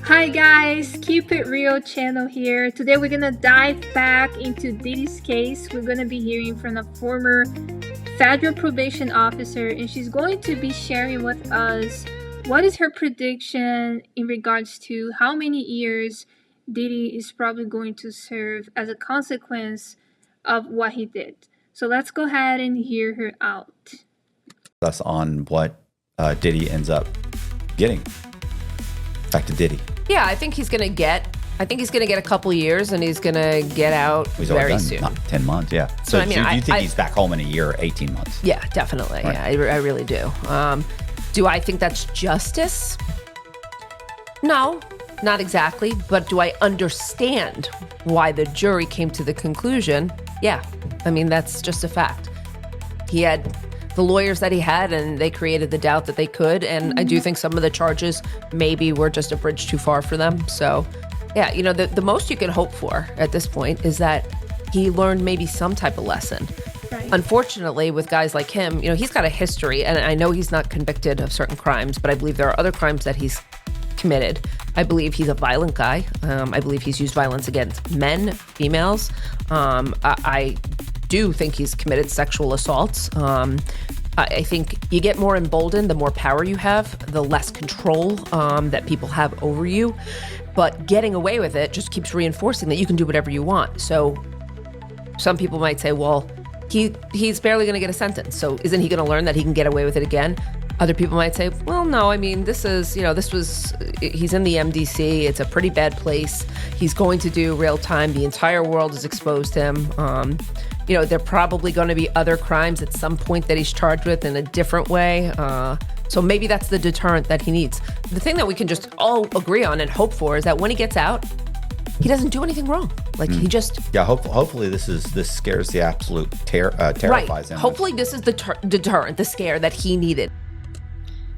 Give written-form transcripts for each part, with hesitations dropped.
Hi guys, Keep It Real channel here. Today we're gonna dive back into Diddy's case. We're gonna be hearing from a former federal probation officer, and she's going to be sharing with us what is her prediction in regards to how many years Diddy is probably going to serve as a consequence of what he did. So let's go ahead and hear her out. Us on what Diddy ends up getting. Back to Diddy. Yeah, I think he's gonna get a couple years, and he's gonna get out He's very done, soon. Not 10 months, yeah. So I mean, do you think he's back home in a year or 18 months? Yeah, definitely. Right. Yeah, I really do. Do I think that's justice? No, not exactly. But do I understand why the jury came to the conclusion? Yeah, I mean, that's just a fact. He had the lawyers that he had, and they created the doubt that they could. And I do think some of the charges maybe were just a bridge too far for them. So, yeah, you know, the most you can hope for at this point is that he learned maybe some type of lesson. Right. Unfortunately, with guys like him, you know, he's got a history, and I know he's not convicted of certain crimes, but I believe there are other crimes that he's committed. I believe he's a violent guy. I believe he's used violence against men, females. I do think he's committed sexual assaults. I think you get more emboldened the more power you have, the less control that people have over you. But getting away with it just keeps reinforcing that you can do whatever you want. So some people might say, well, he's barely going to get a sentence. So isn't he going to learn that he can get away with it again? Other people might say, well, no, I mean, he's in the MDC. It's a pretty bad place. He's going to do real time. The entire world has exposed him. There are probably going to be other crimes at some point that he's charged with in a different way. So maybe that's the deterrent that he needs. The thing that we can just all agree on and hope for is that when he gets out, he doesn't do anything wrong. Like he just... Yeah, hopefully this scares the absolute terrifies him. Hopefully this is the deterrent, the scare that he needed.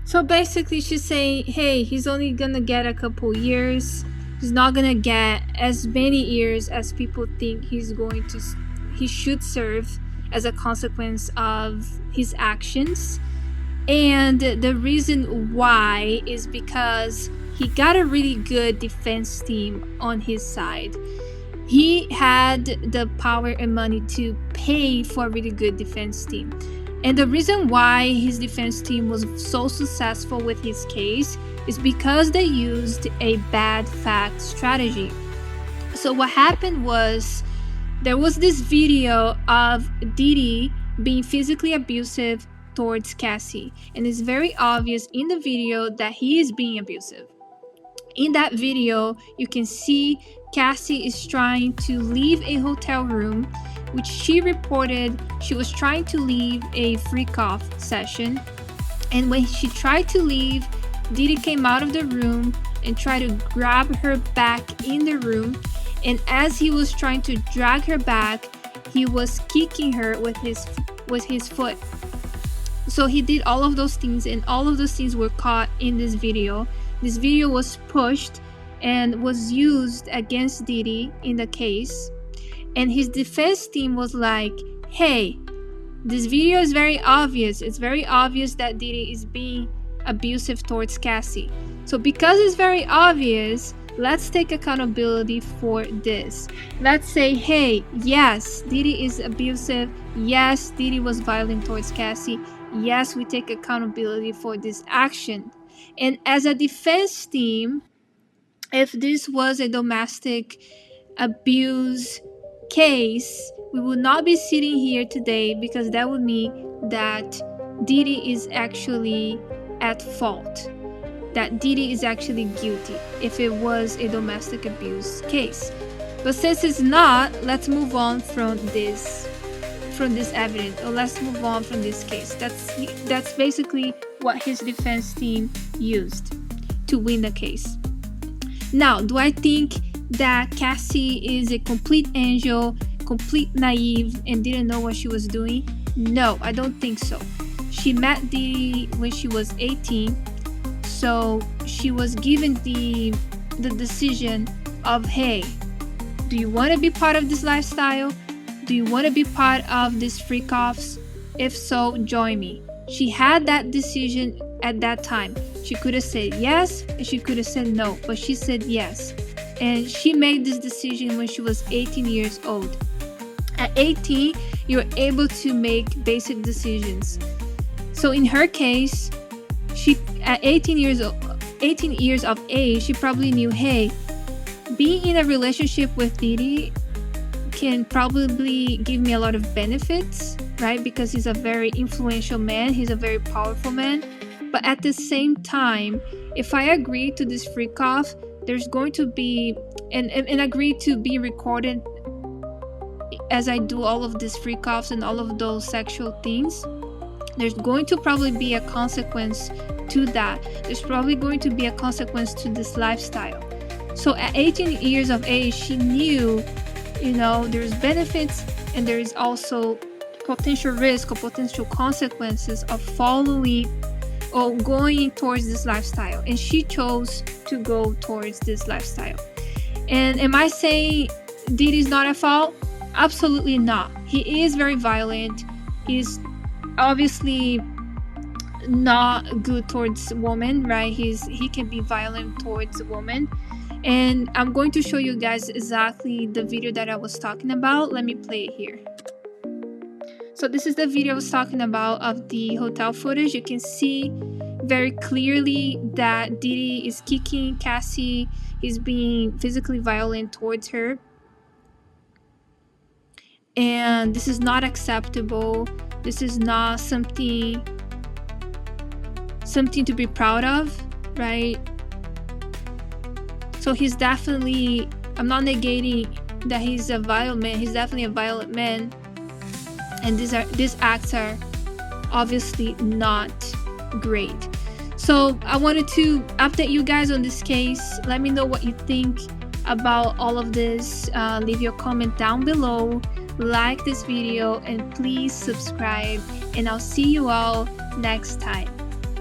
So basically she's saying, hey, he's only gonna get a couple years. He's not gonna get as many years as people think he should serve as a consequence of his actions. And the reason why is because he got a really good defense team on his side. He had the power and money to pay for a really good defense team. And the reason why his defense team was so successful with his case is because they used a bad fact strategy. So what happened was there was this video of Diddy being physically abusive towards Cassie. And it's very obvious in the video that he is being abusive. In that video, you can see Cassie is trying to leave a hotel room, which she reported she was trying to leave a freak-off session. And when she tried to leave, Diddy came out of the room and tried to grab her back in the room. And as he was trying to drag her back, he was kicking her with his foot. So he did all of those things, and all of those things were caught in this video. This video was pushed and was used against Diddy in the case. And his defense team was like, hey, this video is very obvious. It's very obvious that Diddy is being abusive towards Cassie. So because it's very obvious, let's take accountability for this. Let's say, hey, yes, Diddy is abusive. Yes, Diddy was violent towards Cassie. Yes, we take accountability for this action. And as a defense team, if this was a domestic abuse case, we would not be sitting here today, because that would mean that Diddy is actually at fault, that Diddy is actually guilty if it was a domestic abuse case. But since it's not, let's move on from this evidence, or let's move on from this case. That's basically what his defense team used to win the case. Now, do I think that Cassie is a complete angel, complete naive, and didn't know what she was doing? No, I don't think so. She met Diddy when she was 18, so she was given the decision of, hey, do you want to be part of this lifestyle? Do you want to be part of these freak-offs? If so, join me. She had that decision at that time. She could have said yes and she could have said no, but she said yes. And she made this decision when she was 18 years old. At 18, you're able to make basic decisions. So in her case, she at 18 years of age, she probably knew, hey, being in a relationship with Diddy can probably give me a lot of benefits, right? Because he's a very influential man, he's a very powerful man. But at the same time, if I agree to this freak off, there's going to be and agree to be recorded as I do all of these freak offs and all of those sexual things. There's going to probably be a consequence to that. There's probably going to be a consequence to this lifestyle. So at 18 years of age, she knew, there's benefits and there is also potential risk or potential consequences of following or going towards this lifestyle. And she chose to go towards this lifestyle. And am I saying Diddy's not at fault? Absolutely not. He is very violent. He's obviously not good towards women, right? He can be violent towards women. And I'm going to show you guys exactly the video that I was talking about. Let me play it here. So this is the video I was talking about of the hotel footage. You can see very clearly that Diddy is kicking Cassie. He's being physically violent towards her. And this is not acceptable. This is not something to be proud of, right? So he's definitely, I'm not negating that he's a violent man. He's definitely a violent man. And these acts are obviously not great. So I wanted to update you guys on this case. Let me know what you think about all of this. Leave your comment down below. Like this video and please subscribe. And I'll see you all next time.